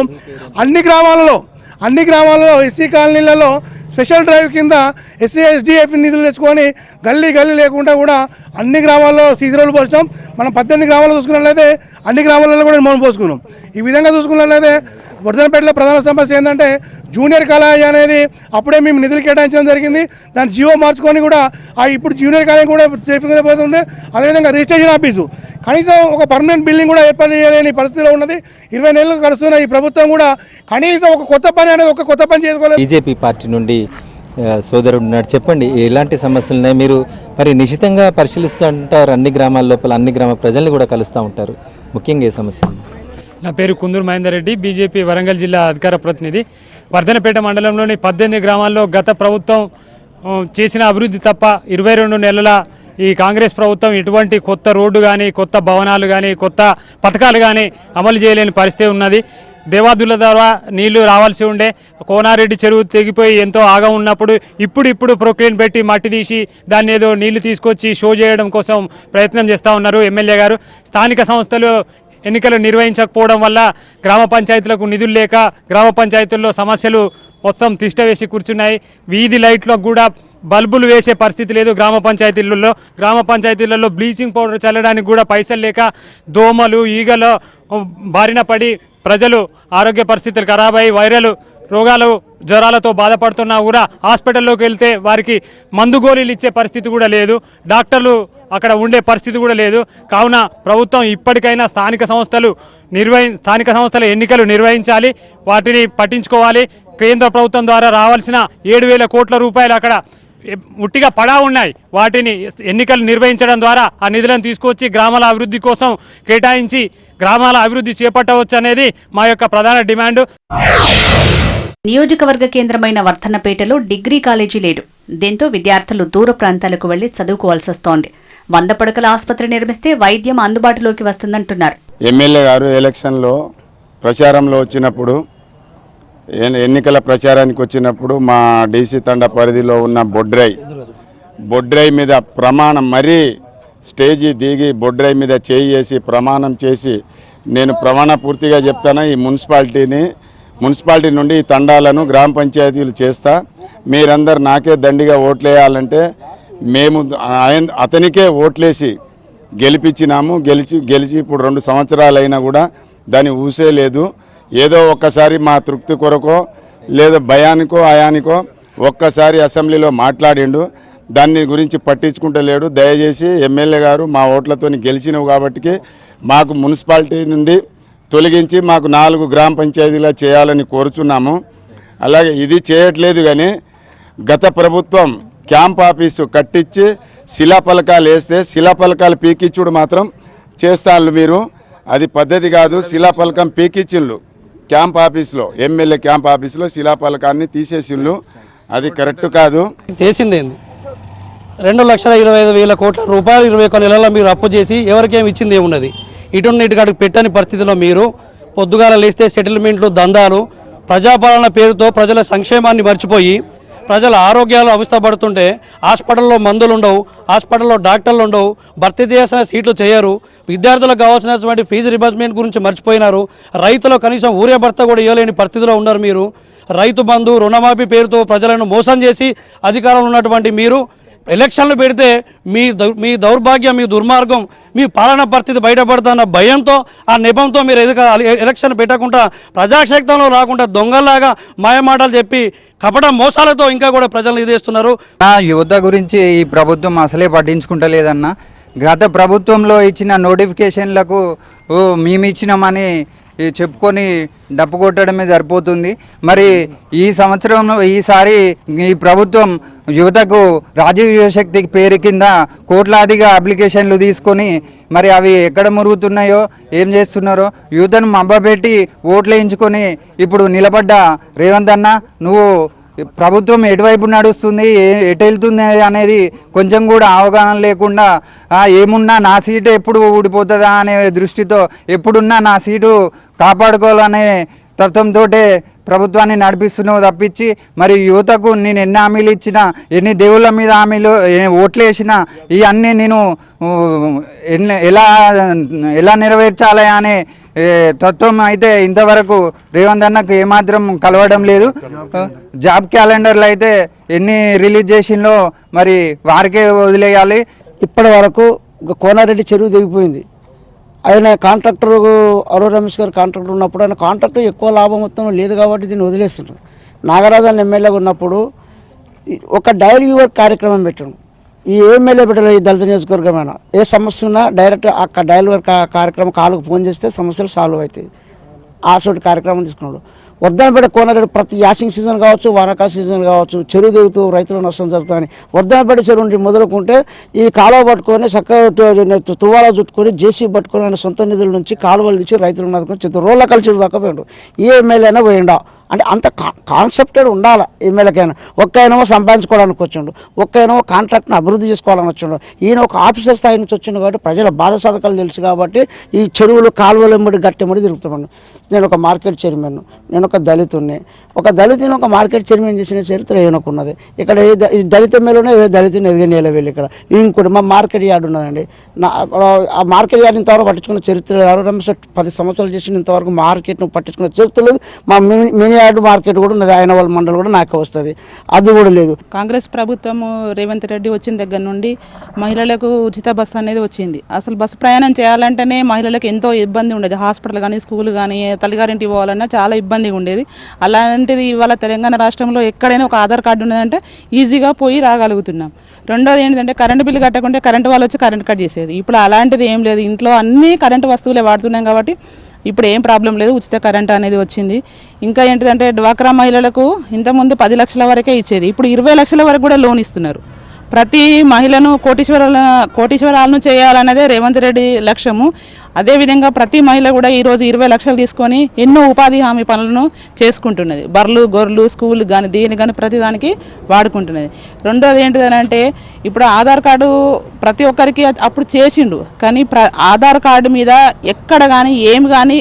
అన్ని గ్రామాలలో ఎస్సీ కాలనీలలో స్పెషల్ డ్రైవ్ కింద SC/SDF నిధులు తెచ్చుకొని గల్లీ లేకుండా కూడా అన్ని గ్రామాల్లో సీసీ రోడ్లు పోస్తాం. మనం 18 గ్రామాల్లో చూసుకున్నట్లయితే అన్ని గ్రామాలలో కూడా మనం పోసుకున్నాం. ఈ విధంగా చూసుకున్నట్లయితే వర్ధనపేటలో ప్రధాన సమస్య ఏంటంటే జూనియర్ కాలేజ్ అనేది అప్పుడే మేము నిధులు కేటాయించడం జరిగింది. దాన్ని జీవో మార్చుకొని కూడా ఇప్పుడు జూనియర్ కాలేజ్ కూడా చేపట్టబోతుండే. అదేవిధంగా రిజిస్ట్రేషన్ ఆఫీసు కనీసం ఒక పర్మనెంట్ బిల్డింగ్ కూడా ఏర్పాటు చేయలేని పరిస్థితిలో ఉన్నది. 20 నెలలు గడుస్తున్న ఈ ప్రభుత్వం కూడా కనీసం ఒక కొత్త పని చేసుకోలేదు. బీజేపీ పార్టీ నుండి సోదరుడు ఉన్నాడు, చెప్పండి ఎలాంటి సమస్యలు ఉన్నాయి? మీరు మరి నిశితంగా పరిశీలిస్తూ ఉంటారు, అన్ని గ్రామాల లోపల అన్ని గ్రామ ప్రజల్ని కూడా కలుస్తూ ఉంటారు, ముఖ్యంగా ఏ సమస్యలు? నా పేరు కుందూరు మహేందర్ రెడ్డి, బీజేపీ వరంగల్ జిల్లా అధికార ప్రతినిధి. వర్ధనపేట మండలంలోని 18 గ్రామాల్లో గత ప్రభుత్వం చేసిన అభివృద్ధి తప్ప 22 నెలల ఈ కాంగ్రెస్ ప్రభుత్వం ఎటువంటి కొత్త రోడ్డు కానీ, కొత్త భవనాలు కానీ, కొత్త పథకాలు కానీ అమలు చేయలేని పరిస్థితి ఉన్నది. దేవాదుల ద్వారా నీళ్లు రావాల్సి ఉండే కోనారెడ్డి చెరువు తెగిపోయి ఎంతో ఆగం ఉన్నప్పుడు ఇప్పుడు ప్రొక్లైన్ పెట్టి మట్టి తీసి దాన్ని ఏదో నీళ్లు తీసుకొచ్చి షో చేయడం కోసం ప్రయత్నం చేస్తూ ఉన్నారు ఎమ్మెల్యే గారు. స్థానిక సంస్థలు ఎన్నికలు నిర్వహించకపోవడం వల్ల గ్రామ పంచాయతీలకు నిధులు లేక గ్రామ పంచాయతీల్లో సమస్యలు మొత్తం తిష్ట వేసి కూర్చున్నాయి. వీధి లైట్లకు కూడా బల్బులు వేసే పరిస్థితి లేదు. గ్రామ పంచాయతీలలో బ్లీచింగ్ పౌడర్ చల్లడానికి కూడా పైసలు లేక దోమలు ఈగలు బారిన పడి ప్రజలు ఆరోగ్య పరిస్థితులు ఖరాబ్ అయ్యి వైరల్ రోగాలు జ్వరాలతో బాధపడుతున్నా కూడా హాస్పిటల్లోకి వెళ్తే వారికి మందు గోళీలు ఇచ్చే పరిస్థితి కూడా లేదు, డాక్టర్లు అక్కడ ఉండే పరిస్థితి కూడా లేదు. కావున ప్రభుత్వం ఇప్పటికైనా స్థానిక సంస్థల ఎన్నికలు నిర్వహించాలి, వాటిని పట్టించుకోవాలి. కేంద్ర ప్రభుత్వం ద్వారా రావాల్సిన 7,000 కోట్ల రూపాయలు అక్కడ ఉట్టిగా పడా ఉన్నాయి. వాటిని ఎన్నికలు నిర్వహించడం ద్వారా ఆ నిధులను తీసుకొచ్చి గ్రామాల అభివృద్ధి కోసం కేటాయించి గ్రామాల అభివృద్ధి చేపట్టవచ్చు అనేది మా యొక్క ప్రధాన డిమాండ్. నియోజకవర్గ కేంద్రమైన వర్ధన్నపేటలో డిగ్రీ కాలేజీ లేదు. దీంతో విద్యార్థులు దూర ప్రాంతాలకు వెళ్లి చదువుకోవాల్సి వస్తోంది. 100 పడకల ఆసుపత్రి నిర్మిస్తే వైద్యం అందుబాటులోకి వస్తుందంటున్నారు. ఎమ్మెల్యే గారు ఎలక్షన్లో ప్రచారంలో వచ్చినప్పుడు, ఎన్నికల ప్రచారానికి వచ్చినప్పుడు మా డీసీ తండ పరిధిలో ఉన్న బొడ్రై మీద ప్రమాణం, మరీ స్టేజీ దిగి బొడ్రై మీద చేసి ప్రమాణం చేసి, నేను ప్రమాణ పూర్తిగా చెప్తాను, ఈ మున్సిపాలిటీ నుండి ఈ తండాలను గ్రామ పంచాయతీలు చేస్తా, మీరందరు నాకే దండిగా ఓట్లేయాలంటే మేము అతనికే ఓట్లేసి గెలిపించినాము. గెలిచి ఇప్పుడు 2 సంవత్సరాలు అయినా కూడా దాన్ని ఊసే లేదు. ఏదో ఒక్కసారి మా తృప్తి కొరకో లేదా భయానికో ఆయానికో ఒక్కసారి అసెంబ్లీలో మాట్లాడిండు, దాన్ని గురించి పట్టించుకుంటలేడు. దయచేసి ఎమ్మెల్యే గారు మా ఓట్లతో గెలిచినవు కాబట్టి మాకు మున్సిపాలిటీ నుండి తొలగించి మాకు 4 గ్రామ పంచాయతీలా చేయాలని కోరుచున్నాము. అలాగే ఇది చేయట్లేదు, కానీ గత ప్రభుత్వం క్యాంప్ ఆఫీసు కట్టించి శిలాఫలకాలు వేస్తే శిలాఫలకాలు పీకిచ్చుడు మాత్రం చేస్తాను మీరు, అది పద్ధతి కాదు. శిలాఫలకం పీకిచ్చిండ్లు క్యాంప్ ఆఫీస్లో, ఎమ్మెల్యే క్యాంప్ ఆఫీస్లో శిలాఫలకాన్ని తీసేసిండ్లు, అది కరెక్ట్ కాదు. చేసిందేంది 2,25,000 కోట్ల రూపాయలు 21 నెలల్లో మీరు అప్పు చేసి ఎవరికేమి ఇచ్చింది ఏమున్నది? ఇటున్నిటికాడికి పెట్టని పరిస్థితిలో మీరు పొద్దుగాల లేస్తే సెటిల్మెంట్లు, దందాలు, ప్రజాపాలన పేరుతో ప్రజల సంక్షేమాన్ని మర్చిపోయి ప్రజల ఆరోగ్యాలు అవస్థపడుతుంటే హాస్పిటల్లో మందులు ఉండవు, హాస్పిటల్లో డాక్టర్లు ఉండవు, భర్తీ చేసిన సీట్లు చేయరు, విద్యార్థులకు కావాల్సినటువంటి ఫీజు రిబర్స్మెంట్ గురించి మర్చిపోయినారు, రైతులు కనీసం ఊరే భర్త కూడా ఇవ్వలేని పరిస్థితిలో ఉన్నారు. మీరు రైతు బంధు రుణమాఫీ పేరుతో ప్రజలను మోసం చేసి అధికారంలో ఉన్నటువంటి మీరు ఎలక్షన్లు పెడితే మీ దౌర్భాగ్యం, మీ దుర్మార్గం, మీ పాలన పరిస్థితి బయటపడుతున్న భయంతో, ఆ నెపంతో మీరు ఎలక్షన్ పెట్టకుండా ప్రజాశక్తంలో రాకుండా దొంగల్లాగా మాయమాటలు చెప్పి కపట మోసాలతో ఇంకా కూడా ప్రజలను ఇదేస్తున్నారు. యువత గురించి ఈ ప్రభుత్వం అసలే పట్టించుకుంటలేదన్న. గత ప్రభుత్వంలో ఇచ్చిన నోటిఫికేషన్లకు మేము ఇచ్చినామని చెప్పుకొని డప్పు కొట్టడమే సరిపోతుంది. మరి ఈ సంవత్సరం ఈసారి ఈ ప్రభుత్వం యువతకు రాజీవ్ యువశక్తి పేరు కింద కోట్లాదిగా అప్లికేషన్లు తీసుకొని మరి అవి ఎక్కడ మురుగుతున్నాయో ఏం చేస్తున్నారో యువతను మబ్బపెట్టి ఓట్లు వేయించుకొని ఇప్పుడు నిలబడ్డ రేవంత్ అన్న, నువ్వు ప్రభుత్వం ఎటువైపు నడుస్తుంది, ఎటు వెళ్తుంది అనేది కొంచెం కూడా అవగాహన లేకుండా ఏమున్నా నా సీటు ఎప్పుడు ఊడిపోతుందా అనే దృష్టితో ఎప్పుడున్నా నా సీటు కాపాడుకోవాలనే తత్వంతో ప్రభుత్వాన్ని నడిపిస్తున్నావు తప్పించి మరి యువతకు నేను ఎన్ని హామీలు ఇచ్చినా, ఎన్ని దేవుళ్ళ మీద హామీలు ఓట్లు వేసినా ఇవన్నీ నేను ఎలా నెరవేర్చాలి అనే తత్వం అయితే ఇంతవరకు రేవంత్ అన్నకు ఏమాత్రం కలవడం లేదు. జాబ్ క్యాలెండర్లు అయితే ఎన్ని రిలీజ్ చేసిందో మరి వారికే వదిలేయాలి. ఇప్పటి వరకు కోనారెడ్డి చెరువు దిగిపోయింది. ఆయన కాంట్రాక్టర్ అరో రమేష్ గారు కాంట్రాక్టర్ ఉన్నప్పుడు ఆయన కాంట్రాక్టర్ ఎక్కువ లాభం మొత్తం లేదు కాబట్టి దీన్ని వదిలేస్తుంటారు. నాగరాజన్ ఎమ్మెల్యేగా ఉన్నప్పుడు ఒక డైలీ వర్క్ కార్యక్రమం పెట్టాడు. ఈ ఎమ్మెల్యే పెట్టాలి, ఈ దళిత నియోజకవర్గమైన ఏ సమస్య ఉన్నా డైరెక్ట్ అక్కడ డైలీ వర్క్ కార్యక్రమం కాలుకు ఫోన్ చేస్తే సమస్యలు సాల్వ్ అవుతాయి. ఆ చోటి కార్యక్రమం తీసుకున్నాడు. వర్ధనపేట కోనరెడ్డి ప్రతి యాసింగ్ సీజన్ కావచ్చు, వానాకాల సీజన్ కావచ్చు, చెరువు దిగుతూ రైతుల నష్టం జరుగుతుందని వర్ధనపేట చెరువు నుండి మొదలుకుంటే ఈ కాలువ పట్టుకొని చక్కగా తువ్వాల చుట్టుకొని జేసీ పట్టుకొని ఆయన సొంత నిధుల నుంచి కాలువలు తీసి రైతులను నదుకొని రోడ్ల కలిసి చెరువు దాకా పోయిండు. ఏ ఎమ్మెల్యేనా పోయిండా అంటే అంత కాన్సెప్టెడ్ ఉండాలి. ఎమ్మెల్యేకైనా ఒక్కైనా సంపాదించుకోవడానికి వచ్చిండు, ఒక్కైనా కాంట్రాక్ట్ని అభివృద్ధి చేసుకోవాలని వచ్చిండు. ఈయన ఒక ఆఫీసర్ స్థాయి నుంచి వచ్చిండు కాబట్టి ప్రజల బాధ సాధకాలు తెలుసు కాబట్టి ఈ చెరువులు కాలువలు ఎమ్మడి గట్టెమ్మడి తిరుగుతున్నాను. నేను ఒక మార్కెట్ చైర్మన్, నేను ఒక దళితుడిని. ఒక దళితుని ఒక మార్కెట్ చైర్మన్ చేసిన చరిత్ర ఏమనుకున్నది. ఇక్కడ ఈ దళిత ఎమ్మెల్యేనే దళితుని ఎదిగనేలా వెళ్ళి ఇక్కడ ఇంకోటి మా మార్కెట్ యార్డ్ ఉన్నదండి. ఆ మార్కెట్ యార్డ్ ఇంతవరకు పట్టించుకున్న చరిత్ర 10 సంవత్సరాలు చేసిన ఇంతవరకు మార్కెట్ను పట్టించుకున్న చరిత్ర లేదు. మా మినీ యార్డ్ మార్కెట్ కూడా ఉన్నది, ఆయన వాళ్ళ మండలి కూడా నాకు వస్తుంది, అది కూడా లేదు. కాంగ్రెస్ ప్రభుత్వం రేవంత్ రెడ్డి వచ్చిన దగ్గర నుండి మహిళలకు ఉచిత బస్సు అనేది వచ్చింది. అసలు బస్సు ప్రయాణం చేయాలంటేనే మహిళలకు ఎంతో ఇబ్బంది ఉండేది. హాస్పిటల్ కానీ, స్కూల్ కానీ, తల్లిగారింటికి పోవాలన్నా చాలా ఇబ్బందిగా ఉండేది. అలాంటిది ఇవాళ తెలంగాణ రాష్ట్రంలో ఎక్కడైనా ఒక ఆధార్ కార్డు ఉన్నదంటే ఈజీగా పోయి రాగలుగుతున్నాం. రెండోది ఏంటంటే కరెంటు బిల్లు కట్టకుంటే కరెంటు వాళ్ళు వచ్చి కరెంట్ కట్ చేసేది. ఇప్పుడు అలాంటిది ఏం లేదు, ఇంట్లో అన్ని కరెంటు వస్తువులే వాడుతున్నాం కాబట్టి ఇప్పుడు ఏం ప్రాబ్లం లేదు, ఉచిత కరెంట్ అనేది వచ్చింది. ఇంకా ఏంటిదంటే డ్వాక్రా మహిళలకు ఇంతకుముందు 10 లక్షల వరకే ఇచ్చేది, ఇప్పుడు 20 లక్షల వరకు కూడా లోన్ ఇస్తున్నారు. ప్రతి మహిళను కోటీశ్వరాలను చేయాలన్నదే రేవంత్ రెడ్డి లక్ష్యము. అదేవిధంగా ప్రతి మహిళ కూడా ఈరోజు 20 లక్షలు తీసుకొని ఎన్నో ఉపాధి హామీ పనులను చేసుకుంటున్నది. బర్రెలు, గొర్రెలు, స్కూల్ కానీ దేని కానీ ప్రతిదానికి వాడుకుంటున్నది. రెండోది ఏంటిదనంటే ఇప్పుడు ఆధార్ కార్డు ప్రతి ఒక్కరికి అప్పుడు చేసిండు, కానీ ఆధార్ కార్డు మీద ఎక్కడ కానీ ఏమి కానీ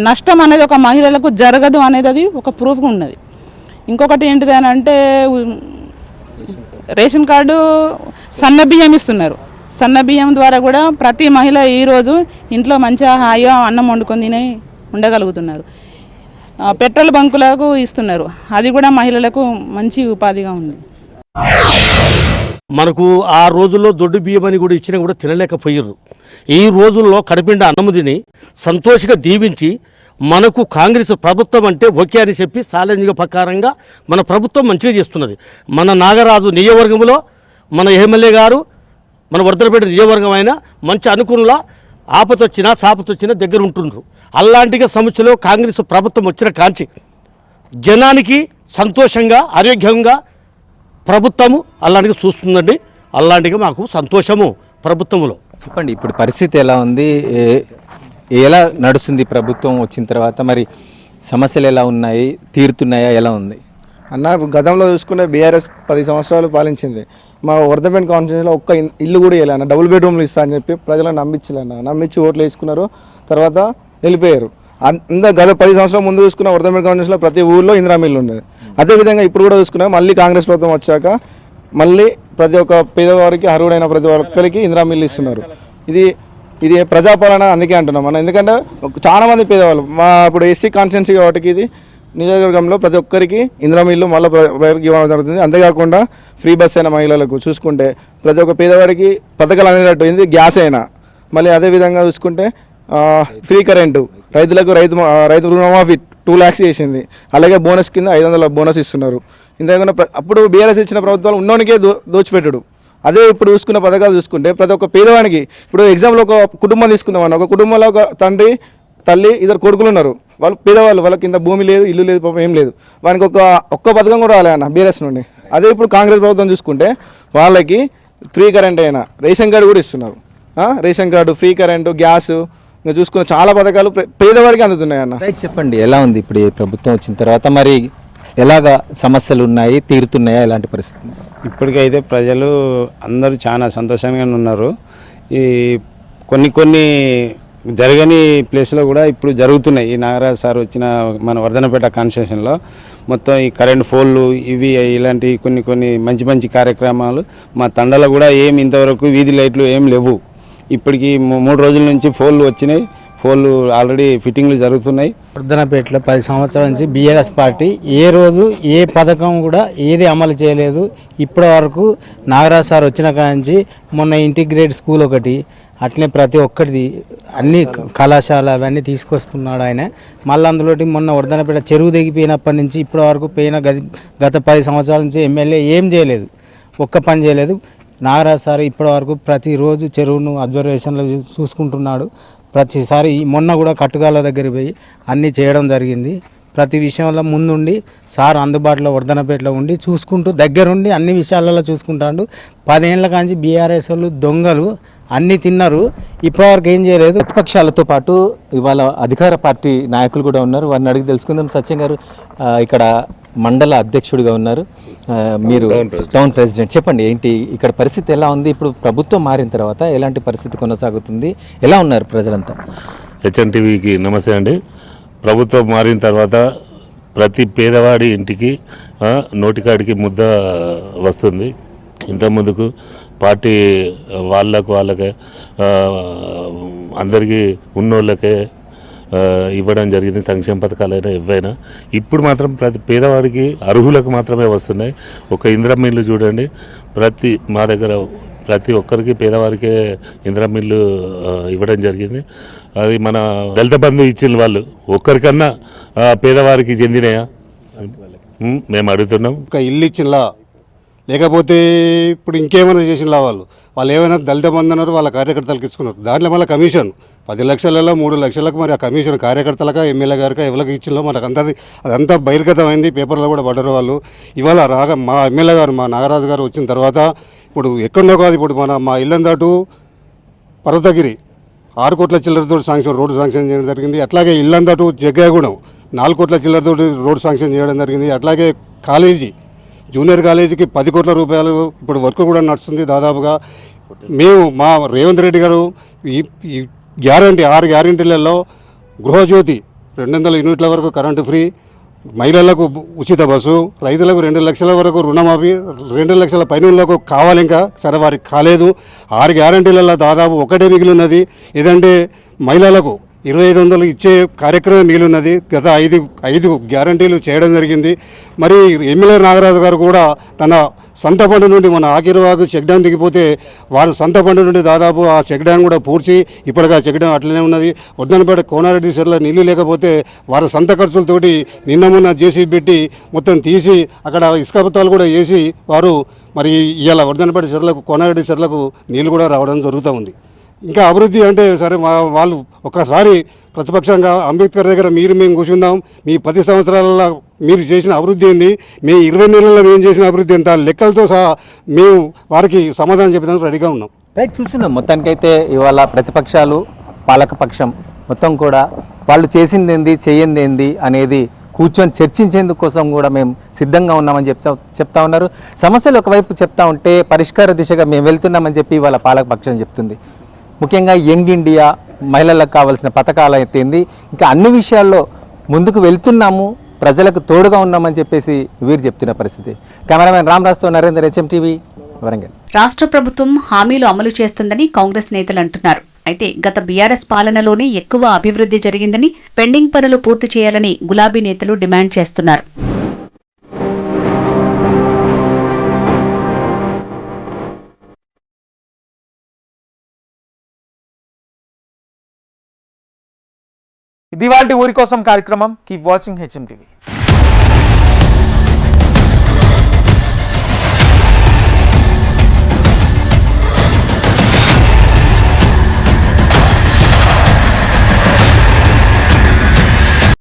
నష్టం అనేది ఒక మహిళలకు జరగదు అనేది అది ఒక ప్రూఫ్ ఉన్నది. ఇంకొకటి ఏంటిది అని అంటే రేషన్ కార్డు సన్న బియ్యం ఇస్తున్నారు. సన్న బియ్యం ద్వారా కూడా ప్రతి మహిళ ఈరోజు ఇంట్లో మంచిగా హాయిగా అన్నం వండుకొని తిని ఉండగలుగుతున్నారు. పెట్రోల్ బంకులకు ఇస్తున్నారు, అది కూడా మహిళలకు మంచి ఉపాధిగా ఉంది. మనకు ఆ రోజుల్లో దొడ్డు బియ్యం అని కూడా ఇచ్చినా కూడా తినలేకపోయారు. ఈ రోజుల్లో కడుపుండ అన్నము తిని సంతోషంగా దీవించి మనకు కాంగ్రెస్ ప్రభుత్వం అంటే ఓకే అని చెప్పి ఛాలెంజ్గా ప్రకారంగా మన ప్రభుత్వం మంచిగా చేస్తున్నది. మన నాగరాజు నియోజకవర్గంలో మన ఎమ్మెల్యే గారు మన వర్ధనపేట నియోజకవర్గం అయినా మంచి అనుకూలంగా ఆపతొచ్చినా సాపతొచ్చినా దగ్గర ఉంటుండ్రు. అలాంటిగా సమస్యలో కాంగ్రెస్ ప్రభుత్వం వచ్చిన కాంచి జనానికి సంతోషంగా ఆరోగ్యంగా ప్రభుత్వము అలాంటిగా చూస్తుందండి. అలాంటిగా మాకు సంతోషము ప్రభుత్వంలో. చెప్పండి, ఇప్పుడు పరిస్థితి ఎలా ఉంది, ఎలా నడుస్తుంది ప్రభుత్వం వచ్చిన తర్వాత? మరి సమస్యలు ఎలా ఉన్నాయి, తీరుతున్నాయా, ఎలా ఉంది అన్న? గతంలో చూసుకుంటే బీఆర్ఎస్ 10 సంవత్సరాలు పాలించింది. మా వర్ధనపేట కాన్స్టిట్యూన్సీలో ఒక్క ఇల్లు కూడా వేయాలన్న, డబుల్ బెడ్రూమ్లు ఇస్తా అని చెప్పి ప్రజలను నమ్మించాలన్న, నమ్మించి ఓట్లు వేసుకున్నారు, తర్వాత వెళ్ళిపోయారు. గత 10 సంవత్సరాల ముందు చూసుకున్న వర్ధనపేట కాన్స్టిట్యూన్సీలో ప్రతి ఊళ్ళో ఇందిరా మిల్లు ఉండేది. అదేవిధంగా ఇప్పుడు కూడా చూసుకున్నా మళ్ళీ కాంగ్రెస్ ప్రభుత్వం వచ్చాక మళ్ళీ ప్రతి ఒక్క పేదవారికి అర్హుడైన ప్రతి ఒక్కరికి ఇందిరా మిల్లు ఇస్తున్నారు. ఇది ప్రజాపాలన అందుకే అంటున్నాం మనం. ఎందుకంటే చాలా మంది పేదవాళ్ళు ఇప్పుడు ఎస్సీ కాన్స్టిట్యున్సీ కాబట్టి ఇది నియోజకవర్గంలో ప్రతి ఒక్కరికి ఇందిరా మిల్లు మళ్ళీ ఇవ్వడం జరుగుతుంది. అంతేకాకుండా ఫ్రీ బస్ అయిన మహిళలకు చూసుకుంటే ప్రతి ఒక్క పేదవాడికి పథకాలు అందేటట్టు ఇది గ్యాస్ అయినా మళ్ళీ అదేవిధంగా చూసుకుంటే ఫ్రీ కరెంటు రైతులకు రైతు రుణమాఫీ 2 lakhs చేసింది. అలాగే బోనస్ కింద 500 బోనస్ ఇస్తున్నారు. ఇంతేకాకుండా అప్పుడు బీఆర్ఎస్ ఇచ్చిన ప్రభుత్వాలు ఉన్నోనికే దోచిపెట్టుడు. అదే ఇప్పుడు చూసుకున్న పథకాలు చూసుకుంటే ప్రతి ఒక్క పేదవానికి ఇప్పుడు ఎగ్జాంపుల్ ఒక కుటుంబం తీసుకుందామని ఒక కుటుంబంలో ఒక తండ్రి తల్లి 2 కొడుకులు ఉన్నారు. వాళ్ళు పేదవాళ్ళు, వాళ్ళకి కింద భూమి లేదు, ఇల్లు లేదు, పాపం ఏం లేదు. వానికి ఒక్క పథకం కూడా రాలే అన్న బీఆర్ఎస్ నుండి. అదే ఇప్పుడు కాంగ్రెస్ ప్రభుత్వం చూసుకుంటే వాళ్ళకి ఫ్రీ కరెంట్ అయినా రేషన్ కార్డు కూడా ఇస్తున్నారు. Ration card, free current, gas, ఇంకా చూసుకున్న చాలా పథకాలు పేదవాడికి అందుతున్నాయి అన్న. చెప్పండి ఎలా ఉంది ఇప్పుడు ఈ ప్రభుత్వం వచ్చిన తర్వాత, మరి ఎలాగా సమస్యలు ఉన్నాయి, తీరుతున్నాయా, ఎలాంటి పరిస్థితి? ఇప్పటికైతే ప్రజలు అందరూ చాలా సంతోషంగా ఉన్నారు. ఈ కొన్ని జరగని ప్లేస్లో కూడా ఇప్పుడు జరుగుతున్నాయి. ఈ నాగరాజు సార్ వచ్చిన మన వర్ధనపేట కాన్స్టిట్యూషన్లో మొత్తం ఈ కరెంట్ పోల్లు ఇవి ఇలాంటి కొన్ని మంచి కార్యక్రమాలు మా తండలో కూడా ఇంతవరకు వీధి లైట్లు ఏం లేవు. ఇప్పటికి 3 రోజుల నుంచి పోల్లు వచ్చినాయి. పోల్లు ఆల్రెడీ ఫిట్టింగ్లు జరుగుతున్నాయి. వర్ధనపేటలో 10 సంవత్సరాల నుంచి బీఆర్ఎస్ పార్టీ ఏ రోజు ఏ పథకం కూడా ఏది అమలు చేయలేదు. ఇప్పటి వరకు నాగరాజ్ సార్ వచ్చిన కాంచి మొన్న ఇంటిగ్రేట్ స్కూల్ ఒకటి, అట్లనే ప్రతి ఒక్కటిది అన్ని కళాశాల అవన్నీ తీసుకొస్తున్నాడు ఆయన. మళ్ళీ అందులోటి మొన్న వర్ధనపేట చెరువు దిగిపోయినప్పటి నుంచి ఇప్పటి వరకు గత 10 సంవత్సరాల నుంచి ఎమ్మెల్యే ఏం చేయలేదు, ఒక్క పని చేయలేదు. నాగరాజ్ సార్ ఇప్పటి వరకు ప్రతిరోజు చెరువును అబ్జర్వేషన్లో చూసుకుంటున్నాడు. ప్రతిసారి మొన్న కూడా కట్టుగాల దగ్గర పోయి అన్నీ చేయడం జరిగింది. ప్రతి విషయంలో ముందుండి సార్ అందుబాటులో వర్ధనపేటలో ఉండి చూసుకుంటూ దగ్గరుండి అన్ని విషయాలలో చూసుకుంటాడు. 10 ఏళ్ల కాంచి బీఆర్ఎస్ వాళ్ళు దొంగలు అన్నీ తిన్నారు, ఇప్పటివరకు ఏం చేయలేదు. ప్రతిపక్షాలతో పాటు ఇవాళ అధికార పార్టీ నాయకులు కూడా ఉన్నారు. వారిని అడిగి తెలుసుకుందాం. సత్యం గారు ఇక్కడ మండల అధ్యక్షుడిగా ఉన్నారు, మీరు టౌన్ ప్రెసిడెంట్. చెప్పండి ఏంటి ఇక్కడ పరిస్థితి ఎలా ఉంది? ఇప్పుడు ప్రభుత్వం మారిన తర్వాత ఎలాంటి పరిస్థితి కొనసాగుతుంది? ఎలా ఉన్నారు ప్రజలంతా? హెచ్ఎన్టీవీకి నమస్తే అండి. ప్రభుత్వం మారిన తర్వాత ప్రతి పేదవాడి ఇంటికి నోటికాడికి ముద్ద వస్తుంది. ఇంతకుముందుకు పార్టీ వాళ్ళకే అందరికీ ఉన్నోళ్ళకే ఇవ్వడం జరిగింది, సంక్షేమ పథకాలైనా ఏవైనా. ఇప్పుడు మాత్రం ప్రతి పేదవాడికి అర్హులకు మాత్రమే వస్తున్నాయి. ఒక ఇందిరా మిల్లు చూడండి, మా దగ్గర ప్రతి ఒక్కరికి పేదవారికే ఇందిరా మిల్లు ఇవ్వడం జరిగింది. అది మన దళిత బంధు ఇచ్చిన వాళ్ళు ఒక్కరికన్నా పేదవారికి చెందినయా మేము అడుగుతున్నాం. ఒక ఇల్లు ఇచ్చినలా లేకపోతే ఇప్పుడు ఇంకేమైనా చేసినలా వాళ్ళు ఏమైనా దళిత బంధు అన్నారు, వాళ్ళ కార్యకర్తలకు ఇచ్చుకున్నారు. దాంట్లో మళ్ళీ కమిషన్ 10 లక్షలలో 3 లక్షలకు మరి ఆ కమిషన్ కార్యకర్తలకు ఎమ్మెల్యే గారికి ఎవరికి ఇచ్చిందో మనకు అదంతా బహిర్గతమైంది. పేపర్లో కూడా పడ్డారు వాళ్ళు. ఇవాళ మా ఎమ్మెల్యే గారు మా నాగరాజు గారు వచ్చిన తర్వాత ఇప్పుడు ఎక్కడో కాదు, ఇప్పుడు మా ఇల్లందాటు పర్వతగిరి 6 కోట్ల చిల్లరతో రోడ్డు శాంక్షన్ చేయడం జరిగింది. అట్లాగే ఇల్లందాటు జగ్గాయగూడెం 4 కోట్ల చిల్లరతో రోడ్డు శాంక్షన్ చేయడం జరిగింది. అట్లాగే కాలేజీ జూనియర్ కాలేజీకి 10 కోట్ల రూపాయలు ఇప్పుడు వర్క్ కూడా నడుస్తుంది దాదాపుగా. మా రేవంత్ రెడ్డి గారు ఈ 6 గ్యారెంటీలలో గృహజ్యోతి 200 యూనిట్ల వరకు కరెంటు ఫ్రీ, మహిళలకు ఉచిత బస్సు, రైతులకు 2 లక్షల వరకు రుణమాఫీ, 2 లక్షల పైనలకు కావాలి. ఇంకా సరే వారికి కాలేదు. 6 గ్యారెంటీలలో దాదాపు ఒకటే మిగిలి ఉన్నది. ఏదంటే మహిళలకు 2500 ఇచ్చే కార్యక్రమం మిగిలి ఉన్నది. గత 5 గ్యారంటీలు చేయడం జరిగింది. మరి ఎమ్మెల్యే నాగరాజు గారు కూడా తన సొంత ఫండ్ నుండి మన ఆకిరవాకు చెక్ డ్యామ్ దిగిపోతే వారి సొంత ఫండ్ నుండి దాదాపు ఆ చెక్ డ్యామ్ కూడా పూడ్చి ఇప్పటికీ ఆ చెక్ డ్యామ్ అట్లనే ఉన్నది. వర్ధనపేట కోనారెడ్డి చెరువులో నీళ్లు లేకపోతే వారి సొంత ఖర్చులతోటి నిన్న మొన్న జేసీబీ పెట్టి మొత్తం తీసి అక్కడ ఇసుక పత్రాలు కూడా వేసి వారు మరి ఇవాళ వర్ధనపేట చెరువులకు కోనారెడ్డి చెరువులకు నీళ్లు కూడా రావడం జరుగుతూ ఉంది. ఇంకా అభివృద్ధి అంటే సరే వాళ్ళు ఒకసారి ప్రతిపక్షంగా అంబేద్కర్ దగ్గర మేము కూర్చుందాం, మీ 10 సంవత్సరాలలో మీరు చేసిన అభివృద్ధి ఏంది, మీ 20 నెలల్లో మేము చేసిన అభివృద్ధి ఎంత, లెక్కలతో సహా మేము వారికి సమాధానం చెప్పడానికి రెడీగా ఉన్నాం. రైట్, చూస్తున్నాం. మొత్తానికైతే ఇవాళ ప్రతిపక్షాలు పాలకపక్షం మొత్తం కూడా వాళ్ళు చేసింది ఏంది చేయంది ఏంది అనేది కూర్చొని చర్చించేందుకు కోసం కూడా మేము సిద్ధంగా ఉన్నామని చెప్తా ఉన్నారు. సమస్యలు ఒకవైపు చెప్తా ఉంటే పరిష్కార దిశగా మేము వెళ్తున్నామని చెప్పి ఇవాళ పాలకపక్షం చెప్తుంది. ముఖ్యంగా యంగ్ ఇండియా, మహిళలకు కావాల్సిన పథకాలు అయితేంది, ఇంకా అన్ని విషయాల్లో ముందుకు వెళ్తున్నాము, ప్రజలకు తోడుగా ఉన్నామని చెప్పేసి వీరు చెప్తున్న పరిస్థితి. కెమెరామెన్ రామరాజ్తో నరేందర్, HMTV, వరంగల్. రాష్ట్ర ప్రభుత్వం హామీలు అమలు చేస్తుందని కాంగ్రెస్ నేతలు అంటున్నారు. అయితే గత బీఆర్ఎస్ పాలనలోనే ఎక్కువ అభివృద్ధి జరిగిందని, పెండింగ్ పనులు పూర్తి చేయాలని గులాబీ నేతలు డిమాండ్ చేస్తున్నారు. ఇది వాటి ఊరి కోసం కార్యక్రమం. Keep watching HMTV.